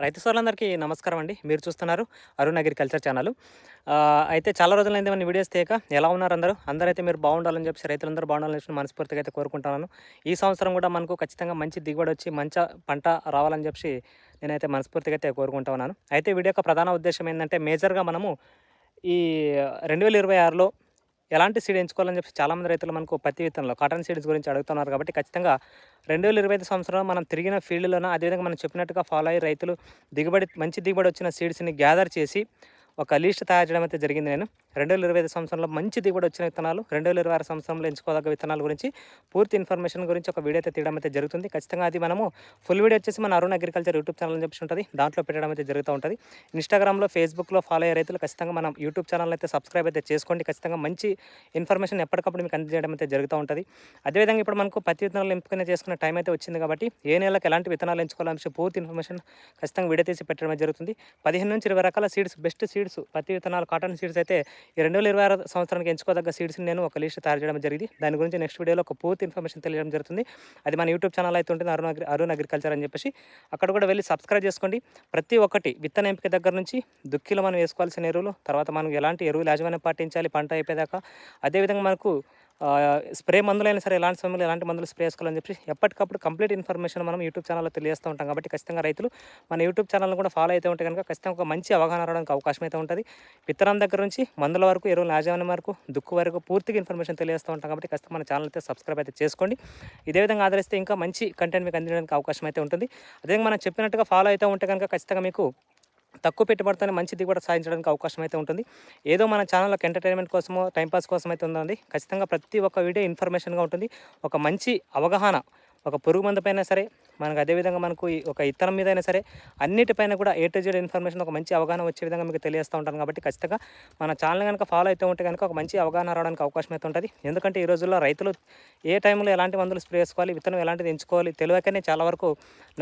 రైతు సోదరులందరికీ నమస్కారం అండి. మీరు చూస్తున్నారు అరుణ్ అగ్రికల్చర్ ఛానల్. అయితే చాలా రోజులైంది మన వీడియోస్ తీయక. ఎలా ఉన్నారు అందరూ? అందరైతే మీరు బాగుండాలని చెప్పేసి, రైతులందరూ బాగుండాలని చెప్పి మనస్ఫూర్తిగా అయితే కోరుకుంటున్నాను. ఈ సంవత్సరం కూడా మనకు ఖచ్చితంగా మంచి దిగుబడి వచ్చి మంచి పంట రావాలని చెప్పి నేనైతే మనస్ఫూర్తిగా అయితే కోరుకుంటా ఉన్నాను. అయితే వీడియో యొక్క ప్రధాన ఉద్దేశం ఏంటంటే, మేజర్గా మనము ఈ 2026లో ఎలాంటి సీడ్ ఎంచుకోవాలని చెప్పి చాలామంది రైతులు మనకు పత్తి విత్తనంలో కాటన్ సీడ్స్ గురించి అడుగుతున్నారు. కాబట్టి ఖచ్చితంగా 2025 సంవత్సరంలో మనం తిరిగిన ఫీల్డ్లోన అదేవిధంగా మనం చెప్పినట్టుగా ఫాలో అయ్యి రైతులు మంచి దిగుబడి వచ్చిన సీడ్స్ని గ్యాదర్ చేసి ఒక లిస్ట్ తయారు చేయడం అయితే జరిగింది. నేను 2025 సంవత్సరంలో మంచి దిగుబడి వచ్చిన విత్తనాలు, 2026 సంవత్సరంలో ఎంచుకోదగ్గ విత్తనాల గురించి పూర్తి ఇన్ఫర్మేషన్ గురించి ఒక వీడియో అయితే తీయడం అయితే జరుగుతుంది. ఖచ్చితంగా అది మనము ఫుల్ వీడియో వచ్చేసి మన అరుణ్ అగ్రికల్చర్ యూట్యూబ్ ఛానల్ అని చెప్పి ఉంటుంది, దాంట్లో పెట్టడం అయితే జరుగుతూ ఉంటుంది. ఇన్స్టాగ్రామ్లో, ఫేస్బుక్లో ఫాలో అయ్యే రైతులు ఖచ్చితంగా మనం యూట్యూబ్ ఛానల్ అయితే సబ్స్క్రైబ్ అయితే చేసుకోండి. ఖచ్చితంగా మంచి ఇన్ఫర్మేషన్ ఎప్పటికప్పుడు మీకు అందజేయడం అయితే జరుగుతూ ఉంటుంది. అదేవిధంగా ఇప్పుడు మనకు పత్తి విత్తనాలు ఎంపిక చేసుకునే టైం అయితే వచ్చింది. కాబట్టి ఏ నెలకు ఎలాంటి విత్తనాలు ఎంచుకోవాలని పూర్తి ఇన్ఫర్మేషన్ ఖచ్చితంగా వీడియో తీసి పెట్టడం జరుగుతుంది. 15 నుంచి 20 రకాల సీడ్స్, బెస్ట్ సీడ్స్, పత్తి విత్తనాలు, కాటన్ సీడ్స్ అయితే ఈ 2026 సంవత్సరానికి ఎంచుకోదగ్గ సీడ్స్ని నేను ఒక లిస్ట్ తయారు చేయడం జరిగింది. దాని గురించి నెక్స్ట్ వీడియోలో ఒక పూర్తి ఇన్ఫర్మేషన్ తెలియడం జరుగుతుంది. అది మన యూట్యూబ్ ఛానల్ అయితే ఉంటుంది, అరుణ్ అగ్రికల్చర్ అని చెప్పేసి. అక్కడ కూడా వెళ్ళి సబ్స్క్రైబ్ చేసుకోండి. ప్రతి ఒక్కటి విత్తన ఎంపిక దగ్గర నుంచి దుక్కిలో మనం వేసుకోవాల్సిన ఎరువులు, తర్వాత మనం ఎలాంటి ఎరువులు యాజమాన్యం పాటించాలి పంట అయిపోయాక, అదేవిధంగా మనకు స్ప్రే మందులైనా సరే ఎలాంటి సమయంలో ఎలాంటి మందులు స్ప్రే చేసుకోవాలని చెప్పి ఎప్పటికప్పుడు కంప్లీట్ ఇన్ఫర్మేషన్ మనం యూట్యూబ్ ఛానల్లో తెలియజేస్తూ ఉంటాం. కాబట్టి ఖచ్చితంగా రైతులు మన యూట్యూబ్ ఛానల్ని కూడా ఫాలో అయితే ఉంటే కనుక ఖచ్చితంగా ఒక మంచి అవగాహన రావడానికి అవకాశం అయితే ఉంటుంది. విత్తనం దగ్గర నుంచి మందుల వరకు, ఎరువుల యాజమాన్యం వరకు, దుక్కు వరకు పూర్తిగా ఇన్ఫర్మేషన్ తెలియజేస్తూ ఉంటాం. కాబట్టి ఖచ్చితంగా మన ఛానల్ అయితే సబ్స్క్రైబ్ అయితే చేసుకోండి. ఇదే విధంగా ఆదరిస్తే ఇంకా మంచి కంటెంట్ మీకు అందించడానికి అవకాశం అయితే ఉంటుంది. అదేవిధంగా మనం చెప్పినట్టుగా ఫాలో అయితే ఉంటే కనుక ఖచ్చితంగా మీకు తక్కువ పెట్టుబడితోనే మంచి దిగుబడి సాధించడానికి అవకాశం అయితే ఉంటుంది. ఏదో మన ఛానల్లోకి ఎంటర్టైన్మెంట్ కోసమో, టైంపాస్ కోసం అయితే ఉందండి. ఖచ్చితంగా ప్రతి ఒక్క వీడియో ఇన్ఫర్మేషన్గా ఉంటుంది. ఒక మంచి అవగాహన, ఒక పురుగు మందుపైన సరే, మనకు అదేవిధంగా మనకు ఒక ఇత్తనం మీద అయినా సరే, అన్నిటిపైన కూడా ఏ టు జెడ్ ఇన్ఫర్మేషన్ ఒక మంచి అవగాహన వచ్చే విధంగా మీకు తెలియజేస్తూ ఉంటాను. కాబట్టి ఖచ్చితంగా మన ఛానల్ కనుక ఫాలో అయితే ఉంటే కనుక ఒక మంచి అవగాహన రావడానికి అవకాశం అయితే ఉంటుంది. ఎందుకంటే ఈ రోజుల్లో రైతులు ఏ టైంలో ఎలాంటి మందులు స్ప్రే చేసుకోవాలి, విత్తనం ఎలాంటిది ఎంచుకోవాలి తెలియకనే చాలా వరకు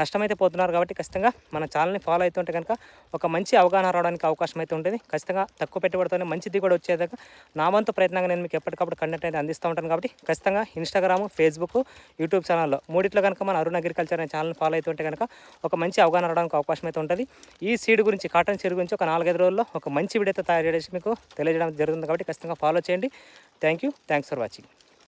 నష్టమైతే పోతున్నారు. కాబట్టి ఖచ్చితంగా మన ఛానల్ని ఫాలో అయితే ఉంటే కనుక ఒక మంచి అవగాహన రావడానికి అవకాశం అయితే ఉంటుంది. ఖచ్చితంగా తక్కువ పెట్టుబడితోనే మంచి దిగుబడి వచ్చేదాకా నా వంతు ప్రయత్నంగా నేను మీకు ఎప్పటికప్పుడు కంటెంట్ అయితే అందిస్తూ ఉంటాను. కాబట్టి ఖచ్చితంగా ఇన్స్టాగ్రామ్, ఫేస్బుక్, యూట్యూబ్ ఛానల్లో మూడిట్లో కనుక మన అరుణ్ అగ్రికల్చర్ అనే ఛానల్ ఫాలో అయితే ఉంటే కనుక ఒక మంచి అవగాహన రావడానికి అవకాశం అయితే ఉంటుంది. ఈ సీడ్ గురించి, కాటన్ సీడ్ గురించి ఒక 4-5 రోజుల్లో ఒక మంచి వీడియో అయితే తయారు చేసి మీకు తెలియజేయడం జరుగుతుంది. కాబట్టి ఖచ్చితంగా ఫాలో చేయండి. Thanks for watching.